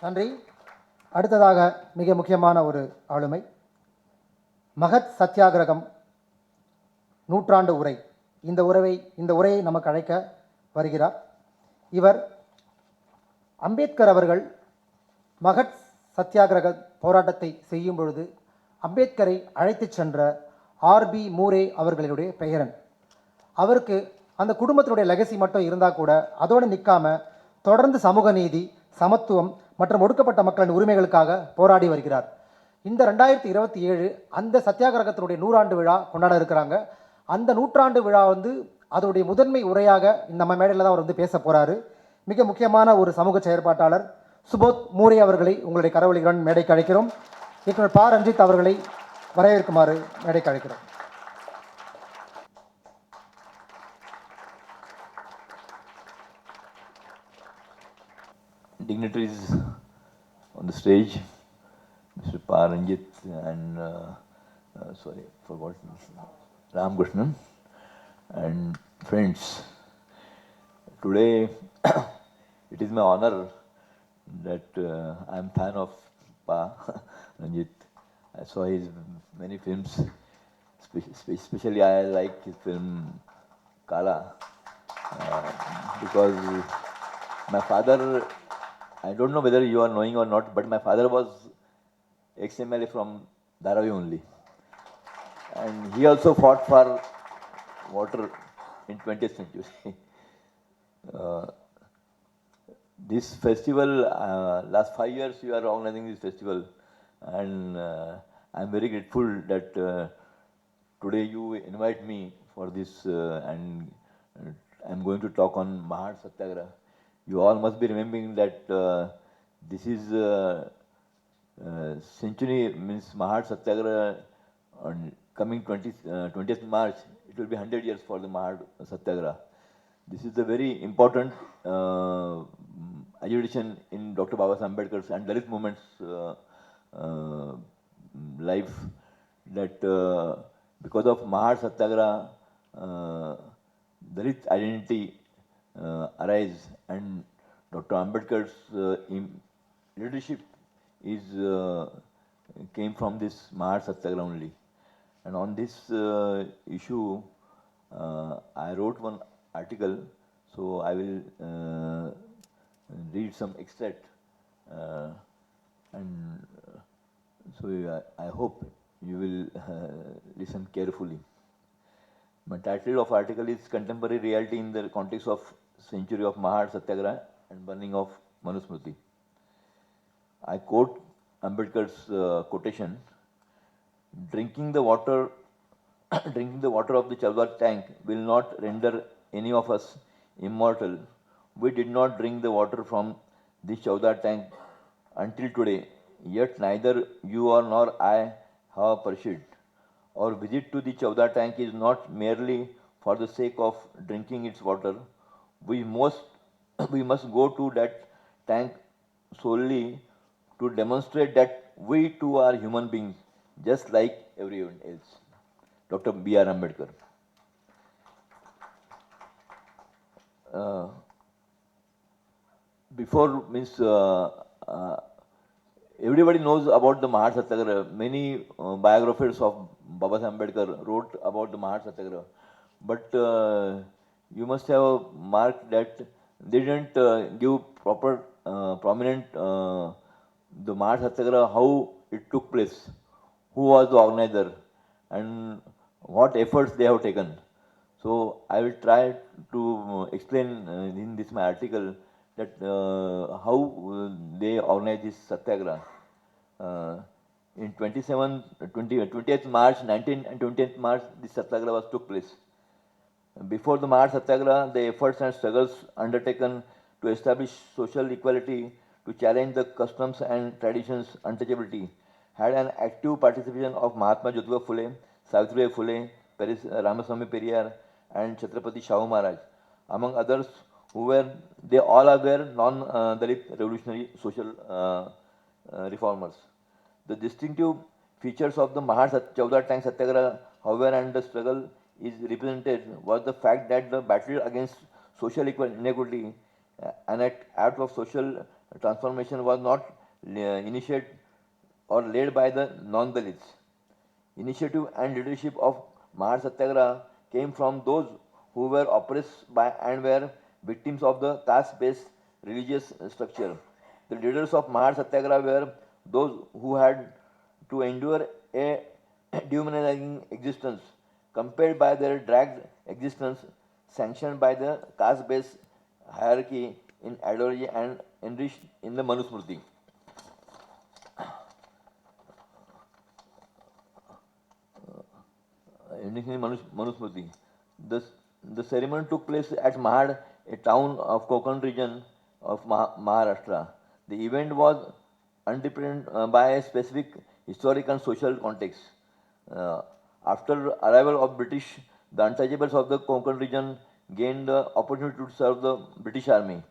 நன்றி. அடுத்ததாக மிக முக்கியமான ஒரு ஆளுமை, மகத் சத்தியாகிரகம் நூற்றாண்டு உரை. இந்த உரையை நமக்கு அழைக்க வருகிறார். இவர் அம்பேத்கர் அவர்கள் மகத் சத்தியாகிரக போராட்டத்தை செய்யும் பொழுது அம்பேத்கரை அழைத்து சென்ற ஆர்பி மூரே அவர்களுடைய பெயரன். அவருக்கு அந்த குடும்பத்தினுடைய லெகசி மட்டும் இருந்தால் கூட அதோடு நிற்காம தொடர்ந்து சமூக நீதி, சமத்துவம் மற்றும் ஒடுக்கப்பட்ட மக்களின் உரிமைகளுக்காக போராடி வருகிறார். இந்த 2027 அந்த சத்தியாகிரகத்தினுடைய 100ஆண்டு விழா கொண்டாட இருக்கிறாங்க. அந்த நூற்றாண்டு விழா அதோடைய முதன்மை உரையாக நம்ம மேடையில் தான் அவர் பேச போகிறாரு. மிக முக்கியமான ஒரு சமூக செயற்பாட்டாளர் சுபோத் மூரே அவர்களை உங்களுடைய கரவொலிகளுடன் மேடைக்கு அழைக்கிறோம். இயக்குனர் பா ரஞ்சித் அவர்களை வரவேற்குமாறு மேடைக்கு அழைக்கிறோம். Dignitaries on the stage, Mr. Pa Ranjit and Ram Krishnan, and friends. Today it is my honor that I am fan of Pa Ranjit. I saw his many films, especially I like his film Kala, because my father, I don't know whether you are knowing or not, but my father was ex-MLA from Dharavi only. And he also fought for water in 20th century. This festival, last 5 years you are organizing this festival, and I'm very grateful that today you invite me for this, and I'm going to talk on Mahad Satyagraha. You all must be remembering that this is century, means Mahad Satyagraha on coming 20th March, it will be 100 years for the Mahad Satyagraha. This is a very important agitation in Dr. Babasaheb Ambedkar's and Dalit movement's life, that because of Mahad Satyagraha, Dalit identity arise, and Dr. Ambedkar's leadership is came from this Mahad Satyagraha only. And on this issue, I wrote one article, so I will read some extract, and so I hope you will listen carefully. My title of article is Contemporary Reality in the Context of Century of Mahad Satyagraha and Burning of Manusmriti. I quote Ambedkar's quotation: drinking the water of the Chavdar tank will not render any of us immortal. We did not drink the water from this Chavdar tank until today, yet neither you nor I have pursued. Our visit to the Chavdar tank is not merely for the sake of drinking its water. We must go to that tank solely to demonstrate that we too are human beings, just like everyone else. Dr. B.R. Ambedkar. Before means everybody knows about the Mahad Satyagraha. Many biographers of Babasaheb Ambedkar wrote about the Mahad Satyagraha, but you must have marked that they didn't give proper prominent the Mahad Satyagraha, how it took place, who was the organizer, and what efforts they have taken. So I will try to explain in this my article that how they organized this Satyagraha. In 20th March, 19th and 20th March, this Satyagraha took place. Before the Mahad Satyagraha, the efforts and struggles undertaken to establish social equality, to challenge the customs and traditions untouchability, had an active participation of Mahatma Jyotiba Phule, Savitribai Phule, Ramaswamy Periyar, and Chhatrapati Shahu Maharaj, among others, they all were non-Dalit revolutionary social reformers. The distinctive features of the Mahad Chavdar tank Satyagraha, however, and the struggle is represented was the fact that the battle against social inequality, an act of social transformation was not initiated or led by the non-Dalits. Initiative and leadership of Mahar Satyagraha came from those who were oppressed by and were victims of the caste-based religious structure. The leaders of Mahar Satyagraha were those who had to endure a dehumanizing existence, compelled by their dragged existence, sanctioned by the caste-based hierarchy in ideology and enriched in the Manusmriti. Indian Manusmriti. The ceremony took place at Mahad, a town of Konkan region of Maharashtra. The event was underpinned by a specific historic and social context. Uh, After arrival of British, the untouchables of the Konkan region gained the opportunity to serve the British Army.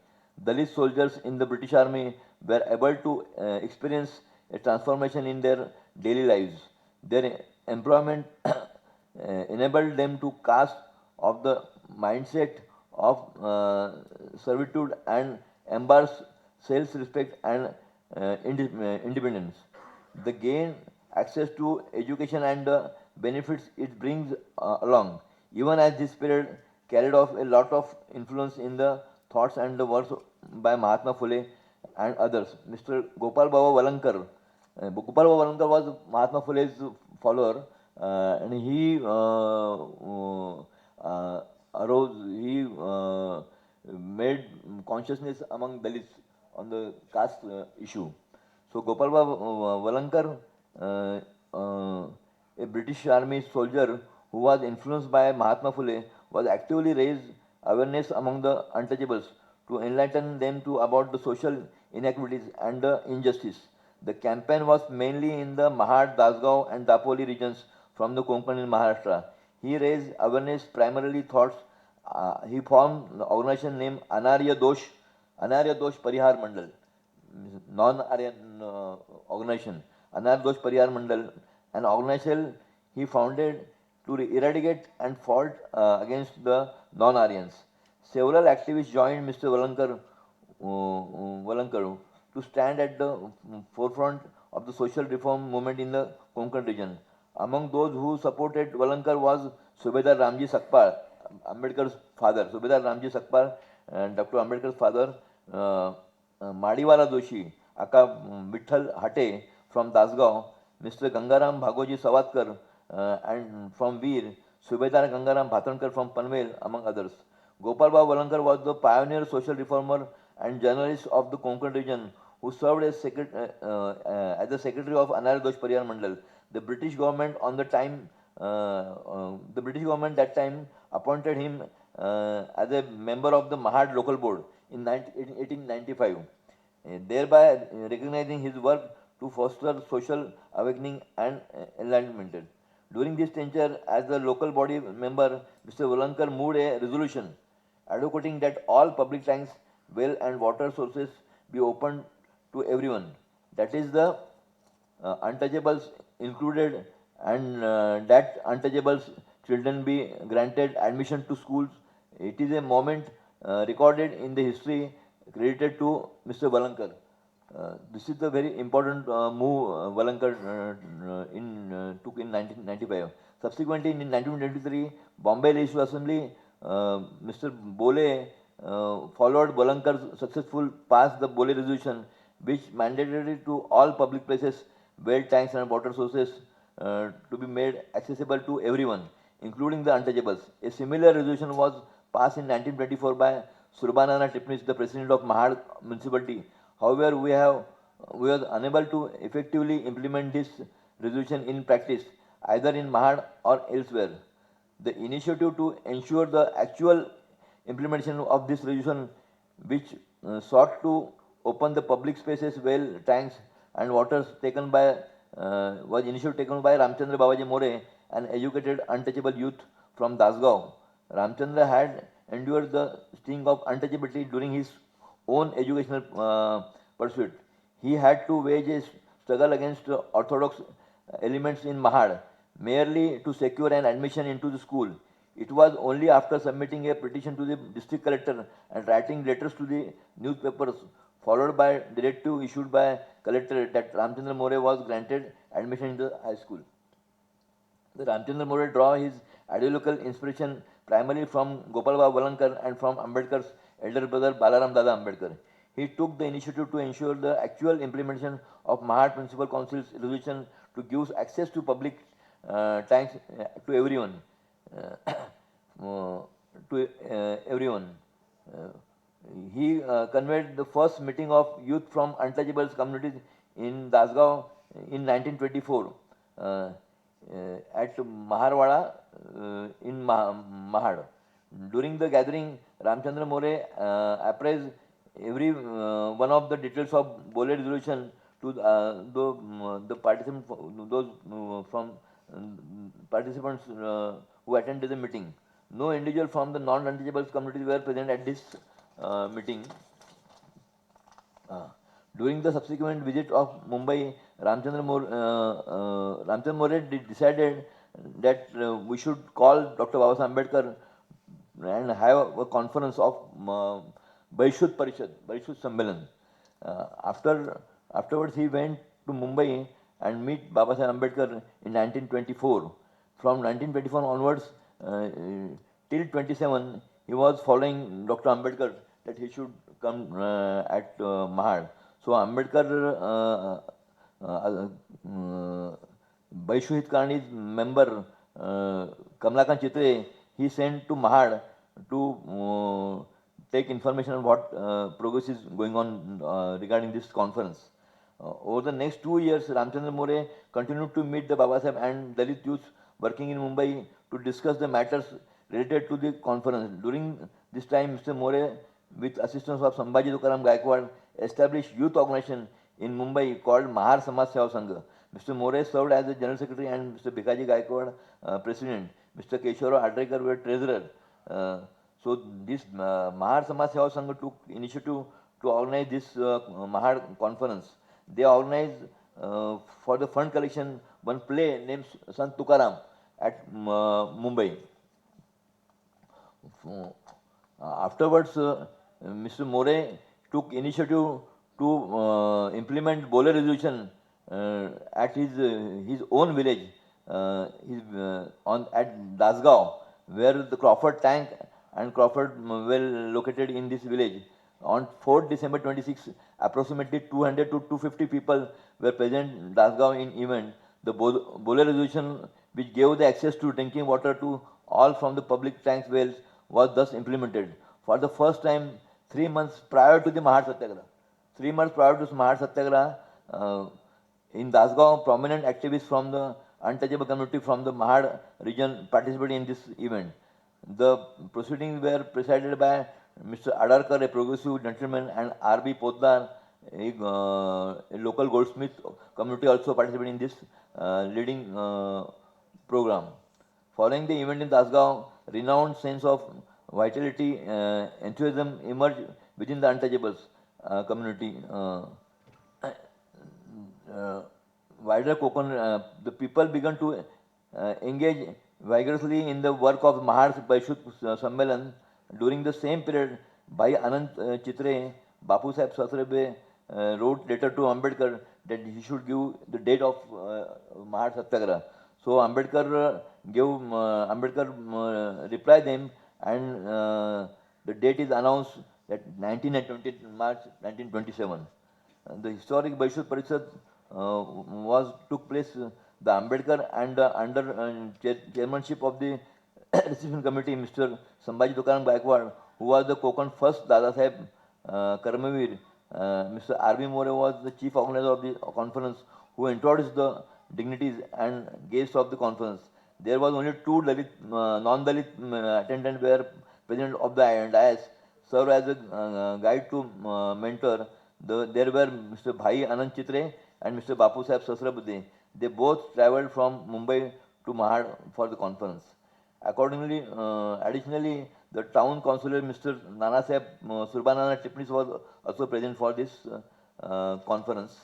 Dalit soldiers in the British Army were able to experience a transformation in their daily lives. Their employment enabled them to cast off the mindset of servitude and embrace self-respect and independence. The gain access to education and the benefits it brings along. Even as this period carried off a lot of influence in the thoughts and the works by Mahatma Phule and others. Mr. Gopal Baba Valankar. Gopal Baba Valankar was Mahatma Phule's follower, and he he made consciousness among Dalits on the caste issue. So Gopal Baba Valankar, a British Army soldier who was influenced by Mahatma Phule, was actively raised awareness among the untouchables to enlighten them to about the social inequities and the injustice. The campaign was mainly in the Mahad, Dasgaon and Dapoli regions from the Konkan in Maharashtra. He raised awareness primarily thoughts. He formed an organization named Anarya Dosh Parihar Mandal, non-Aryan organization, Anar Dosh Parihar Mandal, an organization he founded to eradicate and fought against the non-Aryans. Several activists joined Mr. Valankar to stand at the forefront of the social reform movement in the Konkan region. Among those who supported Valankar was Subedar Ramji Sakpal, Ambedkar's father. Subedar Ramji Sakpal, Dr. Ambedkar's father, Madiwala Doshi, Aka Vitthal Hate from Dasgaon, Mr. Gangaram Bhagoji Savatkar, and from Veer, Subedar Gangaram Bhatankar from Panvel, among others. Gopal Baba Valankar was the pioneer social reformer and journalist of the Konkan region who served as the secretary of Anar Dosh Pariyar Mandal. The British government that time appointed him as a member of the Mahad local board in 1895, thereby recognizing his work to foster social awakening and enlightenment. During this tenure, as the local body member, Mr. Valankar moved a resolution advocating that all public tanks, well and water sources be opened to everyone. That is the untouchables included, and that untouchables children be granted admission to schools. It is a moment recorded in the history credited to Mr. Valankar. This is the very important move Valankar took in 1995. Subsequently, in 1923, Bombay Legislative Assembly, Mr. Bole followed Valankar's successful passed the Bole resolution, which mandated to all public places, well tanks and water sources to be made accessible to everyone, including the untouchables. A similar resolution was passed in 1924 by Surbanana Tipnis, the president of Mahad municipality. However, we were unable to effectively implement this resolution in practice, either in Mahad or elsewhere. The initiative to ensure the actual implementation of this resolution, which sought to open the public spaces, well tanks and waters taken by was initially taken by Ramchandra Babaji More, an educated untouchable youth from Dasgaon. Ramchandra had endured the sting of untouchability during his own educational pursuit. He had to wage a struggle against orthodox elements in Mahad merely to secure an admission into the school. It was only after submitting a petition to the district collector and writing letters to the newspapers followed by directive issued by collector that Ramchandra More was granted admission in the high school. The Ramchandra More draw his ideological inspiration primarily from Gopal Baba Valankar and from Ambedkar's elder brother Balaram Dada Ambedkar. He took the initiative to ensure the actual implementation of Mahad Municipal Council's resolution to give access to public tanks to everyone. Uh, everyone. Uh, he convened the first meeting of youth from untouchables communities in Dasgaon in 1924 at Maharwada in Mahad. During the gathering, Ramchandra More appraised every one of the details of Bole resolution to the participants, those from participants who attended the meeting. No individual from the non-untouchables communities were present at this meeting. During the subsequent visit of Mumbai, Ramchandra More decided that we should call Dr. Baba Ambedkar and have a conference of Baishut Parishad, Baishut Sammelan. Afterwards, he went to Mumbai and meet Baba Ambedkar in 1924. From 1924 onwards till 27, he was following Dr. Ambedkar that he should come at Mahad. So Ambedkar, Baishu Hitkarni's member Kamlakant Chitre, he sent to Mahad to take information on what progress is going on regarding this conference. Over the next 2 years, Ramchandra More continued to meet the Baba Sahib and Dalit youths working in Mumbai to discuss the matters related to the conference. During this time, Mr. More, with assistance of Sambhaji Tukaram Gaikwad, established youth organization in Mumbai called Mahar Samaj Seva Sangha. Mr. More served as the General Secretary and Mr. Bikaji Gaikwad President. Mr. Keshwara Adrekar were Treasurer. So this Mahar Samaj Seva Sangha took initiative to organize this Mahar conference. They organized for the fund collection one play named Sant Tukaram at Mumbai. Afterwards, Mr. More took initiative to implement Bole resolution at his own village, at Dasgaon, where the Crawford tank and Crawford well located in this village. On 4th December 26, approximately 200 to 250 people were present in Dasgaon in event. The Bole resolution, which gave the access to drinking water to all from the public tanks wells, was thus implemented. For the first time, 3 months prior to the Mahad Satyagraha, 3 months prior to Mahad Satyagraha, in Dasgaon, prominent activists from the untouchable community from the Mahad region participated in this event. The proceedings were presided by Mr. Adarkar, a progressive gentleman, and R.B. Poddar, a local goldsmith community, also participated in this leading program. Following the event in Dasgaon, renowned sense of vitality, enthusiasm emerged within the untouchables community. Wider Kokon, the people began to engage vigorously in the work of Mahar Baishut Sammelan. During the same period, Bhai Anant Chitre, Bapu Sahib Sasrabe wrote letter to Ambedkar that he should give the date of Mahar Satyagraha. So Ambedkar replied them, and the date is announced that 19 and 20 March 1927. The historic Baishut Parishad took place. The Ambedkar and under chairmanship of the reception committee, Mr. Sambhaji Tukaram Gaikwad, who was the Konkan first Dada Saheb Karmavir. Mr. R.B. More was the chief organizer of the conference, who introduced the dignities and guests of the conference. There was only 2 non-Dalit attendants were present of the dais, served as a guide to mentor. There were Mr. Bhai Anand Chitre and Mr. Bapu Sahib Sasrabuddhe. They both travelled from Mumbai to Mahad for the conference. Accordingly, additionally, the town councillor Mr. Nana Sahib Surbanana Tipnis was also present for this conference.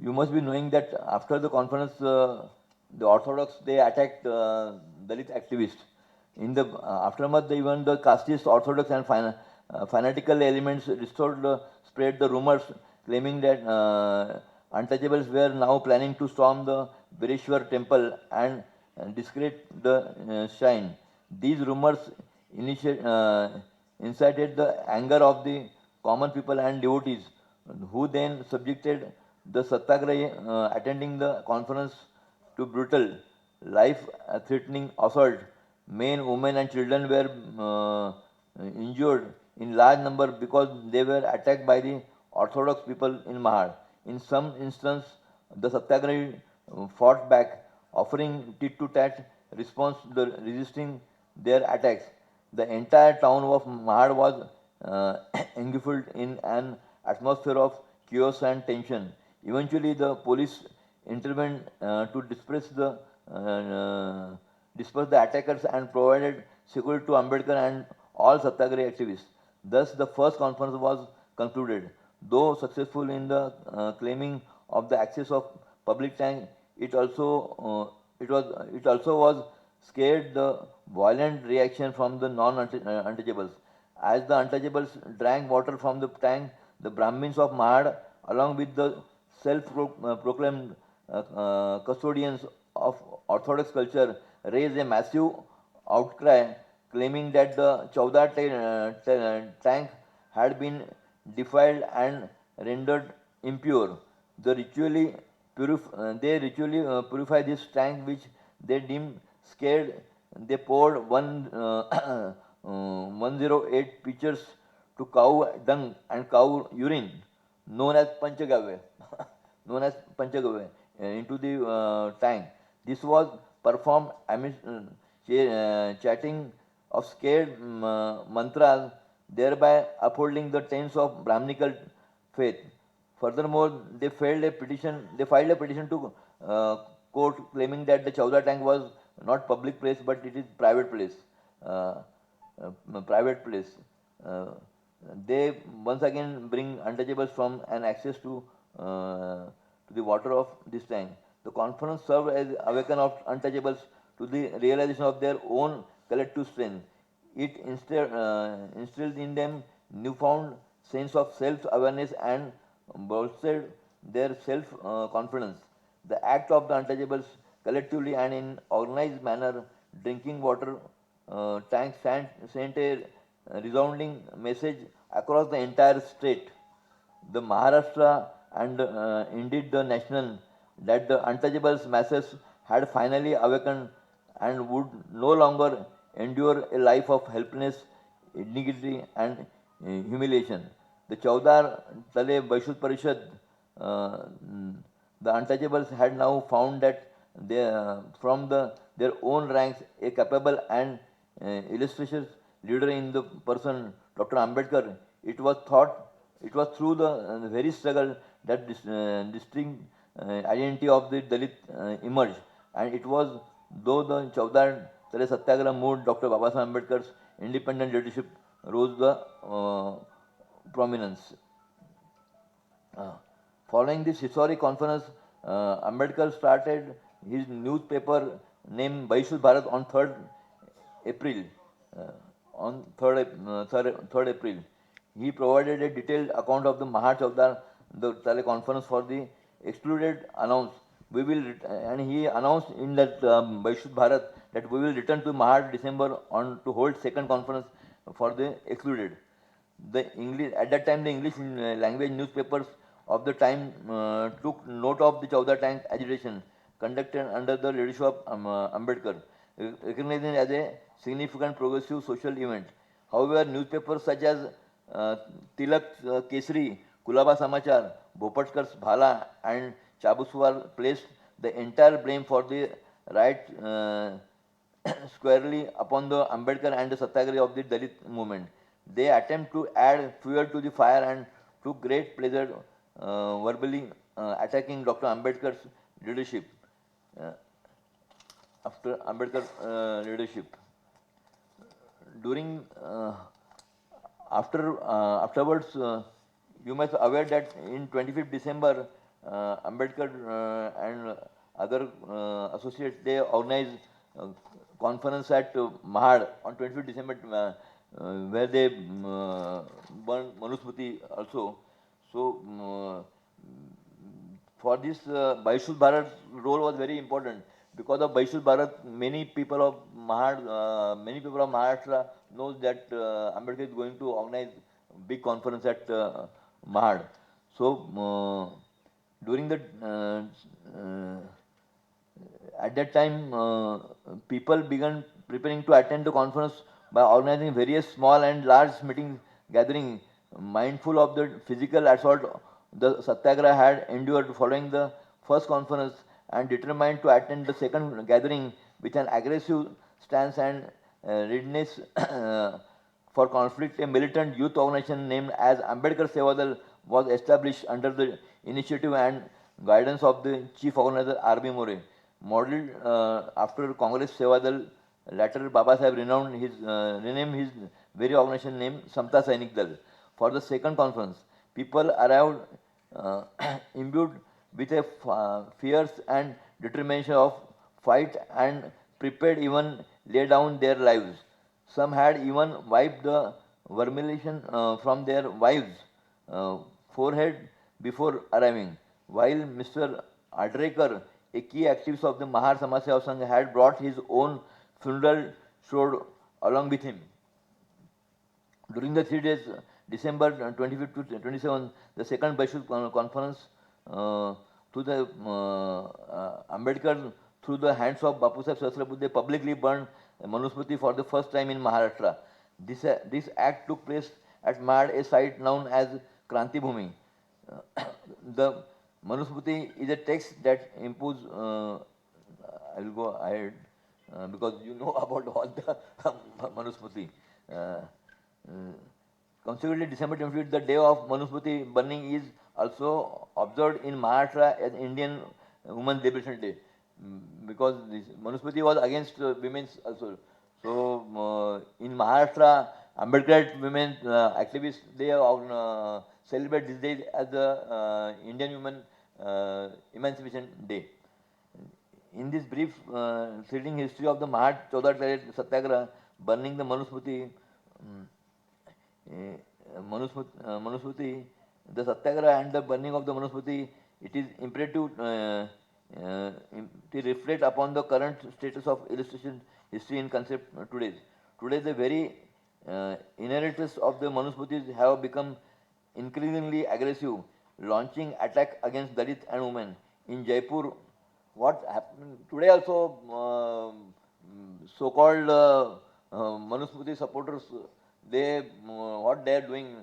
You must be knowing that after the conference, the Orthodox, they attacked Dalit activists. In the aftermath, even the casteist, orthodox, and fanatical elements spread the rumors claiming that untouchables were now planning to storm the Bireshwar temple and desecrate the shrine. These rumors initiate, incited the anger of the common people and devotees, who then subjected the Satyagrahi attending the conference to brutal, life-threatening assault. Men, women, and children were injured in large number because they were attacked by the orthodox people in Mahad. In some instances, the Satyagrahi fought back, offering tit-to-tat response to the resisting their attacks. The entire town of Mahad was engulfed in an atmosphere of chaos and tension. Eventually, the police intervened to disperse the attackers and provided security to Ambedkar and all Satyagrahi activists. Thus, the first conference was concluded. Though successful in the claiming of the access of public tank, it also was scared the violent reaction from the non-untouchables. As the untouchables drank water from the tank, the Brahmins of Mahad, along with the self-proclaimed custodians of orthodox culture, raised a massive outcry claiming that the tank had been defiled and rendered impure. They ritually purify this tank, which they deemed scared. They poured 108 pitchers to cow dung and cow urine, known as Panchagavya, known as Panchagavya, into the tank. This was performed amidst chanting of scared mantras, thereby upholding the tenets of Brahminical faith. Furthermore, They filed a petition to court claiming that the Chowda tank was not public place, but it is private place. Uh, Private place. Uh, they once again bring untouchables from an access to the water of this tank. The conference served as awaken of untouchables to the realization of their own collective strength. It instilled in them newfound sense of self-awareness and bolstered their self-confidence. The act of the untouchables collectively and in organized manner drinking water tanks sent a resounding message across the entire state, the Maharashtra, and indeed the nation, that the untouchables masses had finally awakened and would no longer endure a life of helplessness, indignity, and humiliation. The Chaudhar Tale Vaishut Parishad, uh, the untouchables had now found that their own ranks a capable and illustrious leader in the person Dr. Ambedkar. It was through the very struggle that this distinct identity of the Dalit emerged, and it was though the Chaudhar Tale Satyagraha moved Dr. Babasaheb Ambedkar's independent leadership rose the prominence. Uh, Following this historic conference, Ambedkar started his newspaper named Vaishul Bharat on 3rd April. Uh, on 3rd April, he provided a detailed account of the Maha Chavdar, the teleconference for the excluded announced. And he announced in that Vaishul Bharat that we will return to Mahad December on to hold second conference for the excluded. At that time the English language newspapers of the time took note of the Chowda Tank agitation conducted under the leadership of Ambedkar, recognizing it as a significant progressive social event. However, newspapers such as Tilak Kesari, Kulaba Samachar, Bhopatkar's Bhala, and Chabuswar placed the entire blame for the riot squarely upon the Ambedkar and the Satyagrahi of the Dalit movement. They attempt to add fuel to the fire and took great pleasure verbally attacking Dr. Ambedkar's leadership. Uh, After Ambedkar leadership, during afterwards, you must aware that in 25th December, Ambedkar and other associates they organized conference at Mahad on 25th December, where they burned Manusmriti also. So for this, Baishul Bharat role was very important. Because of Baishul Bharat, many people of Maharashtra knows that Ambedkar is going to organize big conference at Mahad. So during the at that time, people began preparing to attend the conference by organizing various small and large meeting gathering, mindful of the physical assault the Satyagraha had endured following the first conference, and determined to attend the second gathering with an aggressive stance and readiness for conflict. A militant youth organization named as Ambedkar Sevadal was established under the initiative and guidance of the chief organizer R.B. More. Modeled after Congress Sevadal, later Baba Sahib renamed his very organization name Samta Sainik Dal. For the second conference, people arrived uh, imbued with a fierce and determination of fight and prepared even lay down their lives. Some had even wiped the vermilion from their wives' uh, forehead before arriving, while Mr. Adrekar, a key activist of the Mahar Samaj Seva Sangh, had brought his own funeral sword along with him. During the 3 days, December 25th to 27th, the second Baishul conference to the Ambedkar through the hands of Bapu Sahib Sahasrabudhe publicly burned Manusmriti for the first time in Maharashtra. This act took place at Mad, a site known as Kranti Bhumi. The Manusmriti is a text that imposes, I will go ahead because you know about all the Manusmriti. Uh, Consequently, December 25th, the day of Manusmriti burning, is also observed in Maharashtra as Indian Women's Liberation Day. Because this Manusmriti was against women's also. So in Maharashtra, Ambedkar women activists, they celebrate this day as the Indian Women Emancipation Day. In this brief thrilling history of the Mahat Chowda Satyagraha, burning the Manusmriti, the Satyagraha and the burning of the Manusmriti, it is imperative to reflect upon the current status of illustration history in concept today. Today, the very inheritors of the Manusmritis have become increasingly aggressive, launching attack against Dalit and women. In Jaipur, what happened today also, so-called Manusmriti supporters, they what they are doing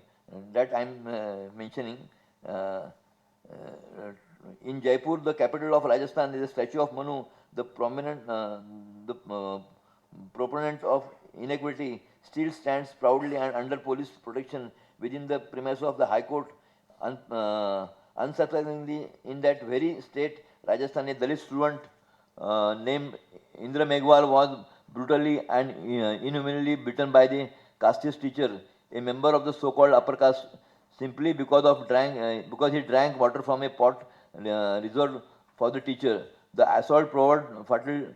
that I am mentioning. Uh, in Jaipur, the capital of Rajasthan, is a statue of Manu, the proponent of inequality, still stands proudly and under police protection within the premises of the High Court. Unsurprisingly, in that very state, Rajasthan, a Dalit student named Indra Meghwal was brutally and inhumanly beaten by the casteist teacher, a member of the so-called upper caste, simply because he drank water from a pot reserved for the teacher. The assault proved fatal,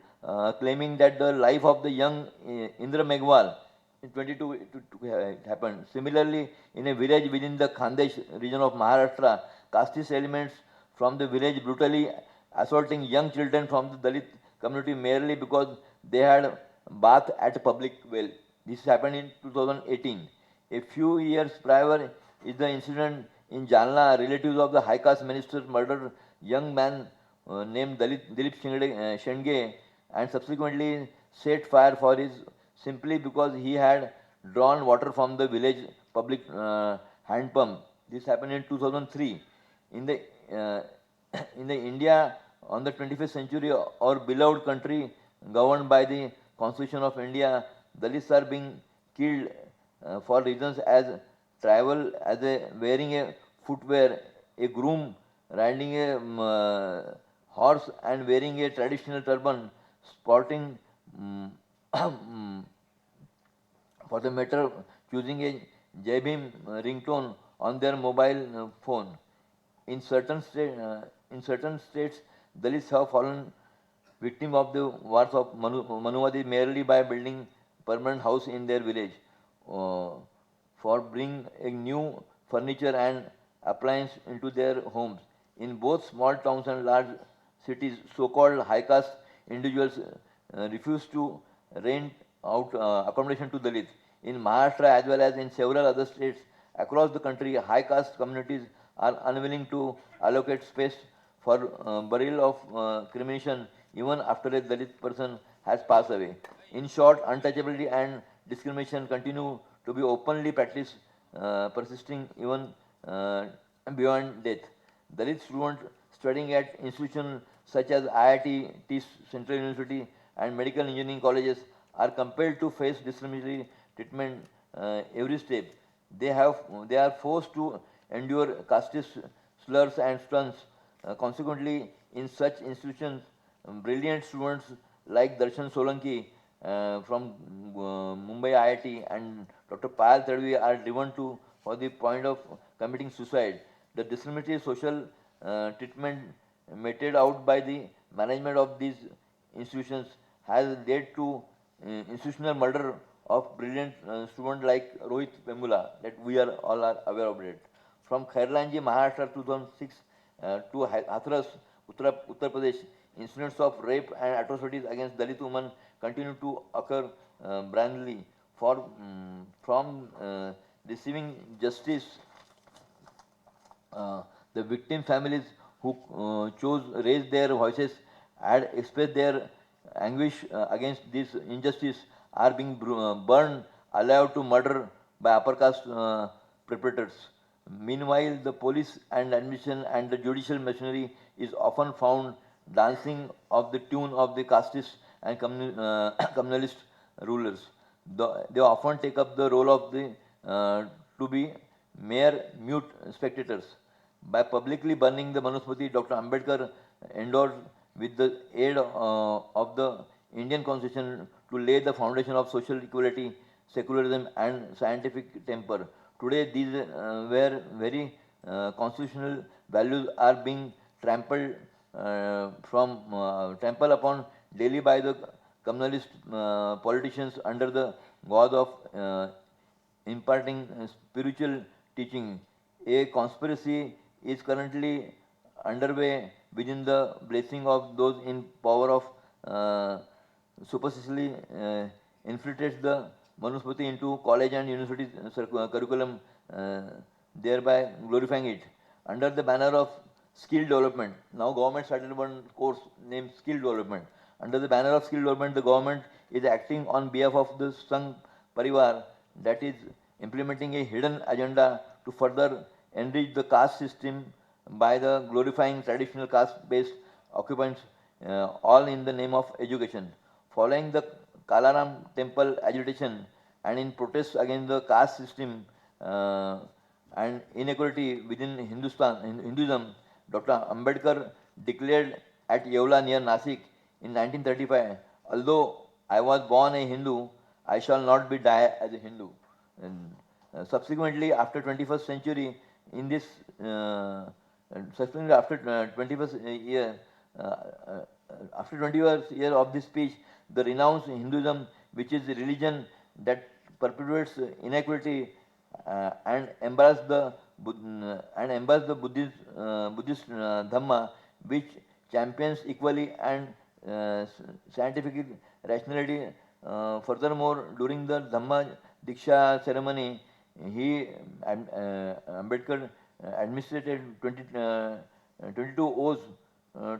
claiming that the life of the young Indra Meghwal in 22 it happened. Similarly, in a village within the Khandesh region of Maharashtra, casteist elements from the village brutally assaulting young children from the Dalit community merely because they had bath at a public well. This happened in 2018. A few years prior is the incident in Jalna. Relatives of the High Caste minister murdered young man named Dilip Shenge and subsequently set fire for his simply because he had drawn water from the village public hand pump. This happened in 2003. In the uh, in the India on the 21st century, our beloved country governed by the Constitution of India, Dalits are being killed for reasons as travel, as a wearing a footwear, a groom riding a horse and wearing a traditional turban, sporting for the matter choosing a Jai Bhim ringtone on their mobile phone. In certain states, Dalits have fallen victim of the wars of Manuvadi merely by building permanent house in their village, uh, for bring a new furniture and appliance into their homes. In both small towns and large cities, so-called high-caste individuals refuse to rent out accommodation to Dalits. In Maharashtra as well as in several other states across the country, high-caste communities are unwilling to allocate space for burial of cremation even after a Dalit person has passed away. In short, untouchability and discrimination continue to be openly practiced, persisting even beyond death. Dalit students studying at institutions such as IIT, Central University, and medical engineering colleges are compelled to face discriminatory treatment every step. They are forced to endure casteist slurs and stunts. Consequently, in such institutions, brilliant students like Darshan Solanki from Mumbai IIT and Dr. Payal Tadvi are driven to for the point of committing suicide. The discriminatory social treatment meted out by the management of these institutions has led to institutional murder of brilliant students like Rohit Pemula, that we are all are aware of it. From Khairlanji, Maharashtra 2006 to Hathras, Uttar Pradesh, incidents of rape and atrocities against Dalit women continue to occur brandly. From receiving justice, the victim families who chose raise their voices and express their anguish against this injustice are being burned alive to murder by upper caste perpetrators. Meanwhile, the police and administration and the judicial machinery is often found dancing of the tune of the casteist and communalist rulers. They often take up the role of the to be mere mute spectators. By publicly burning the Manusmriti, Dr. Ambedkar endorsed with the aid of the Indian Constitution to lay the foundation of social equality, secularism, and scientific temper. Today, these where very constitutional values are being trampled upon daily by the communalist politicians under the guise of imparting spiritual teaching. A conspiracy is currently underway within the blessing of those in power of superstitiously infiltrates the Manusmriti into college and university curriculum, thereby glorifying it. Under the banner of skill development, now government started one course named skill development. Under the banner of skill development, the government is acting on behalf of the Sangh Parivar, that is implementing a hidden agenda to further enrich the caste system by the glorifying traditional caste-based occupants, all in the name of education. Following the Kalaram temple agitation and in protest against the caste system and inequality within Hinduism, Dr. Ambedkar declared at Yeola near Nasik in 1935, although I was born a Hindu, I shall not be die as a Hindu. And subsequently, after 21st century, in this subsequently after 21st year, uh, uh, after 21st year of this speech, the renounced Hinduism, which is the religion that perpetuates inequality and embrace the Buddhist Dhamma, which champions equally and scientific rationality. Furthermore, during the Dhamma Diksha ceremony, he Ambedkar administered 22 oaths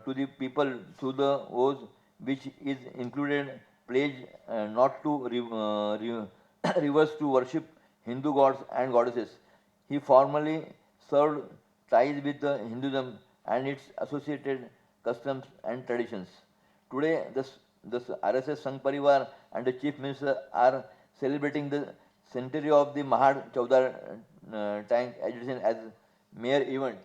to the people through the oaths, which is included pledge not to reverse to worship Hindu gods and goddesses. He formally served ties with the Hinduism and its associated customs and traditions. Today, the RSS Sangh Parivar and the Chief Minister are celebrating the centenary of the Mahad Chaudhar tank agitation as mere event.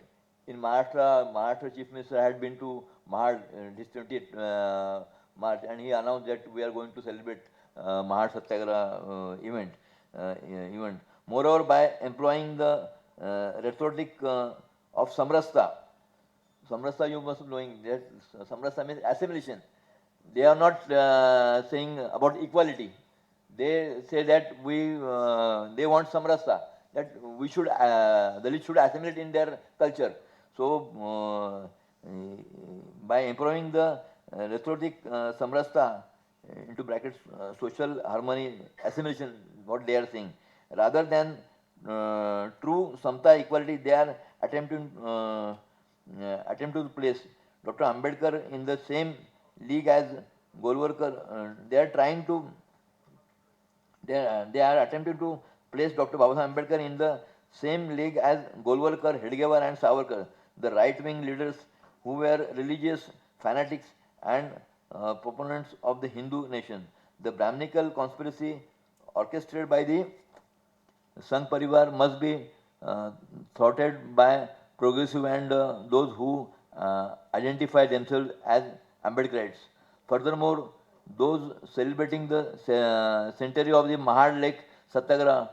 In Maharashtra Chief Minister had been to Mahad this 20th March, and he announced that we are going to celebrate Mahad Satyagraha event. Moreover, by employing the rhetoric of Samrasta, you must be knowing that Samrasa means assimilation. they are not saying about equality. They say that they want samrasa, that we should, Dalits should assimilate in their culture. So, by employing the rhetoric samrasta, into brackets, social harmony, assimilation, what they are saying, rather than true samta equality, they are attempt to place Dr. Ambedkar in the same league as Golwalkar. They are trying to, they are attempting to place Dr. Babasaheb Ambedkar in the same league as Golwalkar, Hedgewar and Savarkar, the right-wing leaders who were religious fanatics and proponents of the Hindu nation. The Brahminical conspiracy orchestrated by the Sangh Parivar must be thwarted by progressive and those who identify themselves as Ambedkarites. Furthermore, those celebrating the centenary of the Mahad Lake Satyagraha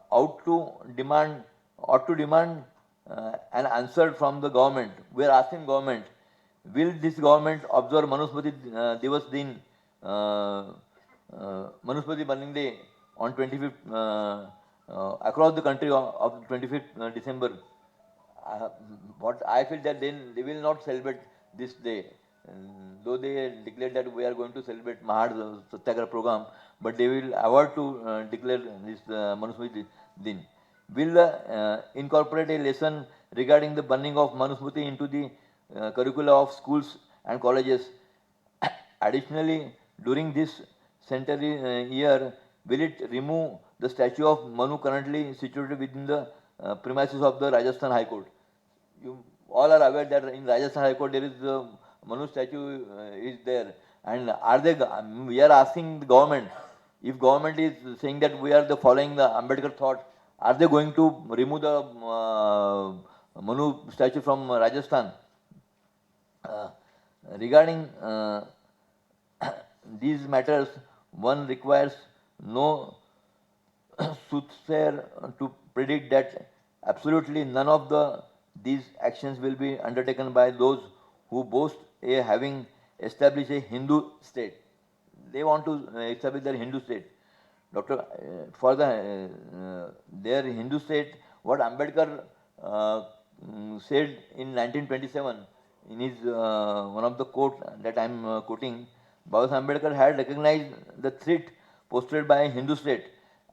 ought to demand an answer from the government. We are asking government, will this government observe Manusmriti Divas Din, Manusmriti Burning Day on 25th, across the country of 25th December? What I feel that then they will not celebrate this day. Though they declare that we are going to celebrate Mahad Satyagraha program, but they will avoid to declare this Manusmriti Din. Will incorporate a lesson regarding the burning of Manusmriti into the curricula of schools and colleges. Additionally, during this centenary year, will it remove the statue of Manu currently situated within the premises of the Rajasthan High Court? You all are aware that in Rajasthan High Court there is the Manu statue is there, and we are asking the government, if government is saying that we are the following the Ambedkar thought, are they going to remove the Manu statue from Rajasthan? Regarding these matters, one requires no soothsayer to predict that absolutely none of these actions will be undertaken by those who boast a having established a Hindu state. They want to establish their Hindu state. For their Hindu state, what Ambedkar said in 1927 in his one of the quote that I am quoting, Baba Ambedkar had recognized the threat posted by Hindu state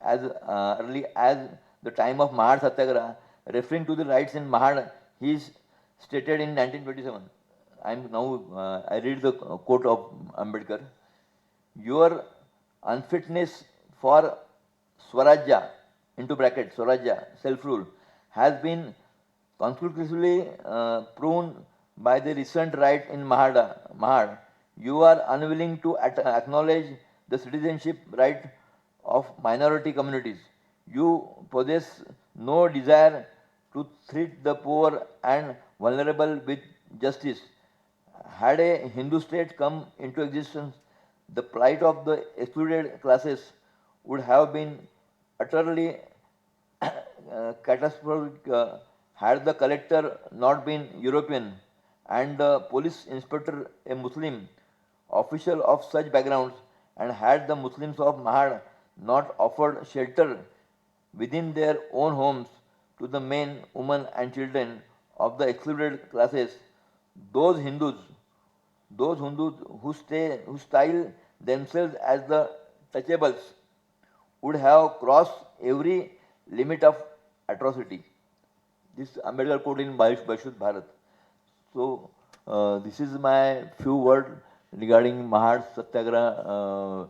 as early as the time of Mahad Satyagraha, referring to the rights in Mahad. He stated in 1927. I read the quote of Ambedkar. Your unfitness for Swarajya, into bracket, Swarajya, self-rule, has been conclusively proven by the recent riot in Mahad. You are unwilling to acknowledge the citizenship right of minority communities. You possess no desire to treat the poor and vulnerable with justice. Had a Hindu state come into existence, the plight of the excluded classes would have been utterly catastrophic had the collector not been European and the police inspector a Muslim official of such backgrounds, and had the Muslims of Mahad not offered shelter within their own homes to the men, women, and children of the excluded classes, those Hindus, who style themselves as the touchables, would have crossed every limit of atrocity. This Ambedkar quote in Bashut Bharat. So, this is my few words regarding Mahad Satyagraha.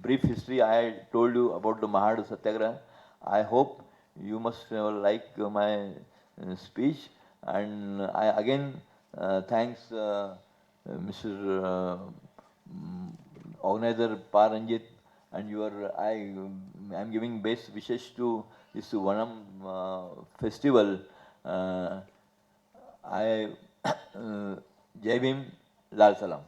Brief history I told you about the Mahad Satyagraha. I hope you must like my speech, and I again thanks Mr. Organizer Paranjit, and I am giving best wishes to this Vanam festival. I Jai Bhim, Lal Salam.